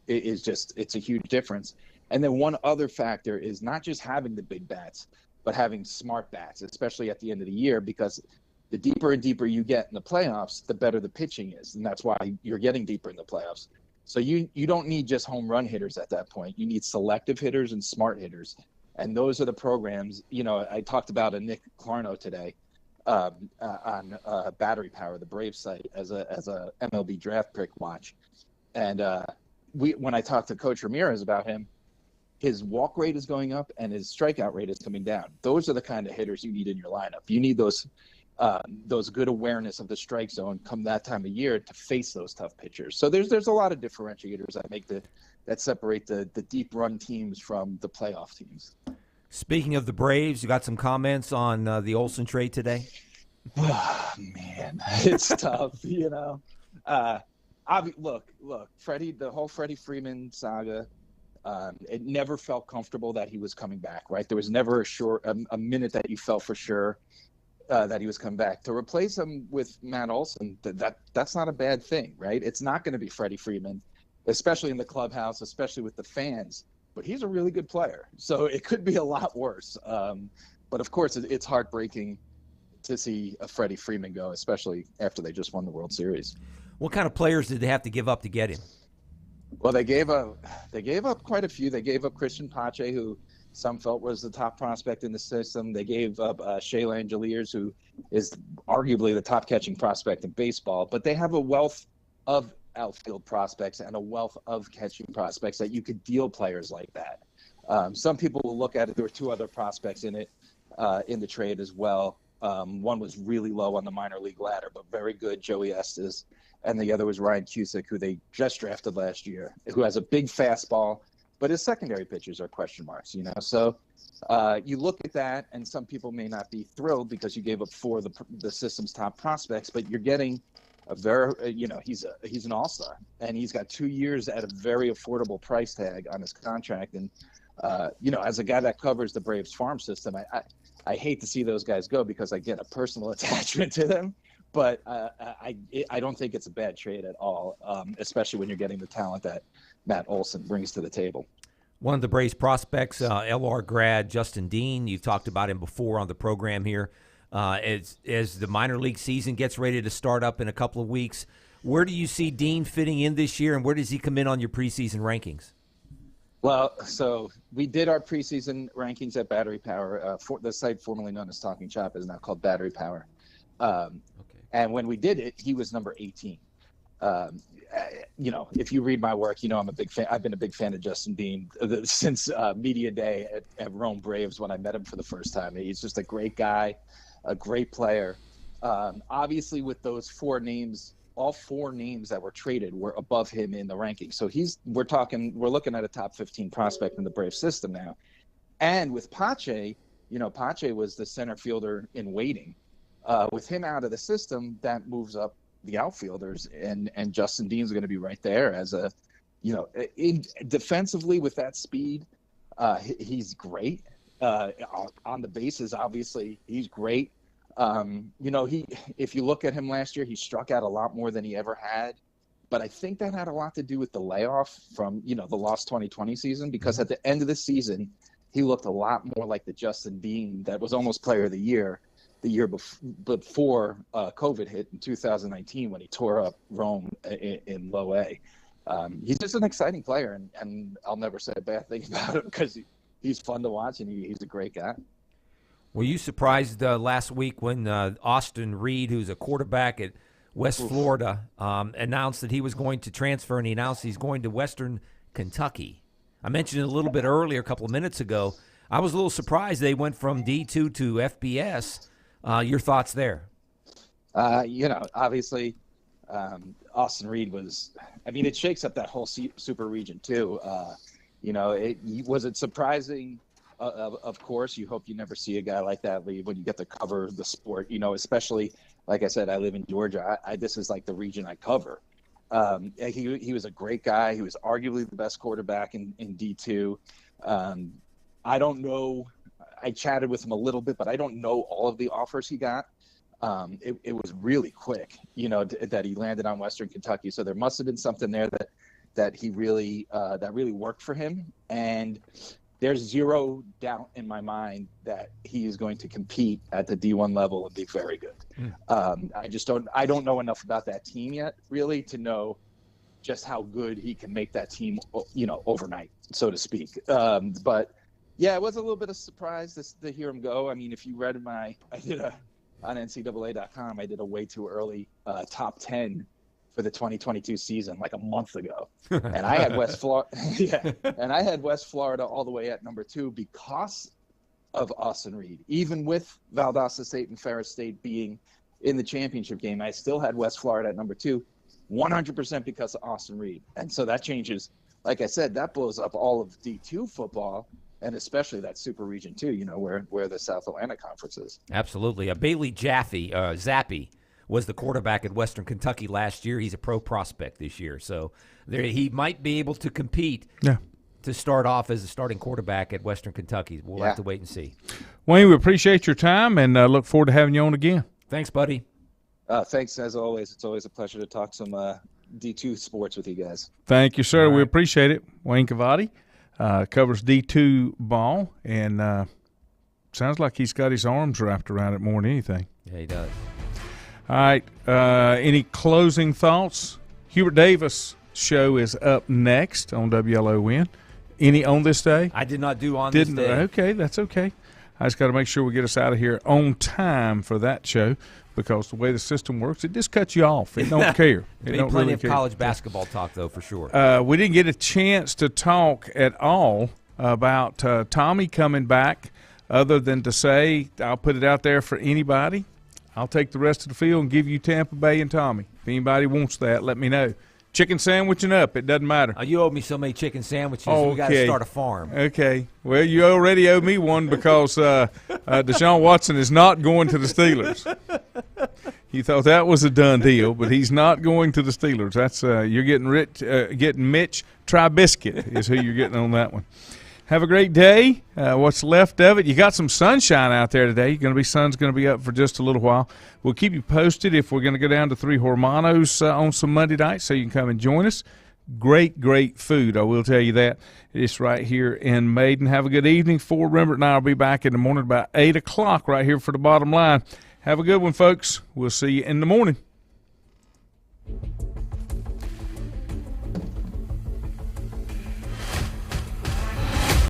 it's a huge difference. And then one other factor is not just having the big bats, but having smart bats, especially at the end of the year, because the deeper and deeper you get in the playoffs, the better the pitching is. And that's why you're getting deeper in the playoffs. So you don't need just home run hitters at that point. You need selective hitters and smart hitters. And those are the programs. I talked about a Nick Clarno today on Battery Power, the Braves site, as a MLB draft pick watch. And when I talked to Coach Ramirez about him, his walk rate is going up and his strikeout rate is coming down. Those are the kind of hitters you need in your lineup. You need those good awareness of the strike zone come that time of year to face those tough pitchers. So there's a lot of differentiators that separate the deep run teams from the playoff teams. Speaking of the Braves, you got some comments on the Olsen trade today? Oh, man, it's tough, Look, Freddie, the whole Freddie Freeman saga, it never felt comfortable that he was coming back, right? There was never a minute that you felt for sure that he was coming back. To replace him with Matt Olson, that's not a bad thing, right? It's not going to be Freddie Freeman, especially in the clubhouse, especially with the fans. But he's a really good player, so it could be a lot worse. But of course, it's heartbreaking to see a Freddie Freeman go, especially after they just won the World Series. What kind of players did they have to give up to get him? Well, they gave up quite a few. They gave up Christian Pache, who some felt was the top prospect in the system. They gave up Shea Langeliers, who is arguably the top catching prospect in baseball. But they have a wealth of outfield prospects and a wealth of catching prospects that you could deal players like that. Some people will look at it. There were 2 other prospects in it, in the trade as well. One was really low on the minor league ladder, but very good, Joey Estes. And the other was Ryan Cusick, who they just drafted last year, who has a big fastball, but his secondary pitches are question marks, So you look at that, and some people may not be thrilled because you gave up 4 of the system's top prospects, but you're getting a very, he's an all-star, and he's got 2 years at a very affordable price tag on his contract. And, as a guy that covers the Braves farm system, I hate to see those guys go because I get a personal attachment to them. But I don't think it's a bad trade at all, especially when you're getting the talent that Matt Olson brings to the table. One of the Braves prospects, LR grad Justin Dean, you've talked about him before on the program here. As the minor league season gets ready to start up in a couple of weeks, where do you see Dean fitting in this year, and where does he come in on your preseason rankings? Well, so we did our preseason rankings at Battery Power. The site formerly known as Talking Chop is now called Battery Power. And when we did it, he was number 18. If you read my work, I'm a big fan. I've been a big fan of Justin Dean since media day at Rome Braves when I met him for the first time. He's just a great guy, a great player. Obviously, with those 4 names, all 4 names that were traded were above him in the rankings. So we're looking at a top 15 prospect in the Brave system now. And with Pache, Pache was the center fielder in waiting. With him out of the system, that moves up the outfielders, and Justin Dean's going to be right there as a, defensively with that speed. He's great. On the bases, obviously, he's great. If you look at him last year, he struck out a lot more than he ever had. But I think that had a lot to do with the layoff from, the lost 2020 season, because at the end of the season, he looked a lot more like the Justin Dean that was almost player of the year the year before COVID hit in 2019 when he tore up Rome in low A. He's just an exciting player, and I'll never say a bad thing about him because he's fun to watch and he's a great guy. Were you surprised last week when Austin Reed, who's a quarterback at West Florida, announced that he was going to transfer, and he announced he's going to Western Kentucky? I mentioned it a little bit earlier, a couple of minutes ago. I was a little surprised they went from D2 to FBS. Your thoughts there? Obviously, Austin Reed was – I mean, it shakes up that whole super region too. Was it surprising? Of course, you hope you never see a guy like that leave when you get to cover the sport, especially, like I said, I live in Georgia. This is like the region I cover. He was a great guy. He was arguably the best quarterback in D2. I don't know. I chatted with him a little bit, but I don't know all of the offers he got. It was really quick, that he landed on Western Kentucky. So there must have been something there that he really worked for him. And there's zero doubt in my mind that he is going to compete at the D1 level and be very good. I don't know enough about that team yet, really, to know just how good he can make that team, overnight, so to speak. But yeah, it was a little bit of surprise to hear him go. I mean, if you read on NCAA.com, I did a way too early top 10 for the 2022 season, like a month ago. And I had West Florida all the way at number 2 because of Austin Reed. Even with Valdosta State and Ferris State being in the championship game, I still had West Florida at number 2, 100% because of Austin Reed. And so that changes, like I said, that blows up all of D2 football, and especially that super region too, where the South Atlanta Conference is. Absolutely. Bailey Zappi was the quarterback at Western Kentucky last year. He's a pro prospect this year. So he might be able to compete to start off as a starting quarterback at Western Kentucky. We'll have to wait and see. Wayne, we appreciate your time and look forward to having you on again. Thanks, buddy. Thanks, as always. It's always a pleasure to talk some D2 sports with you guys. Thank you, sir. Right. We appreciate it. Wayne Cavati covers D2 ball, and sounds like he's got his arms wrapped around it more than anything. Yeah, he does. All right. Any closing thoughts? Hubert Davis' show is up next on WLON. Any on this day? I did not do on this day. Okay, that's okay. I just got to make sure we get us out of here on time for that show, because the way the system works, it just cuts you off. It don't care. It don't plenty really of care. college basketball talk, though, for sure. We didn't get a chance to talk at all about Tommy coming back, other than to say, I'll put it out there for anybody. I'll take the rest of the field and give you Tampa Bay and Tommy. If anybody wants that, let me know. Chicken sandwiching up, it doesn't matter. You owe me so many chicken sandwiches. We got to start a farm. Okay. Well, you already owe me one because Deshaun Watson is not going to the Steelers. He thought that was a done deal, but he's not going to the Steelers. That's you're getting Mitch Trubisky is who you're getting on that one. Have a great day. What's left of it? You got some sunshine out there today. Sun's going to be up for just a little while. We'll keep you posted if we're going to go down to Three Hermanos on some Monday night, so you can come and join us. Great, great food, I will tell you that. It's right here in Maiden. Have a good evening. Ford Rembert and I will be back in the morning about 8 o'clock right here for the Bottom Line. Have a good one, folks. We'll see you in the morning.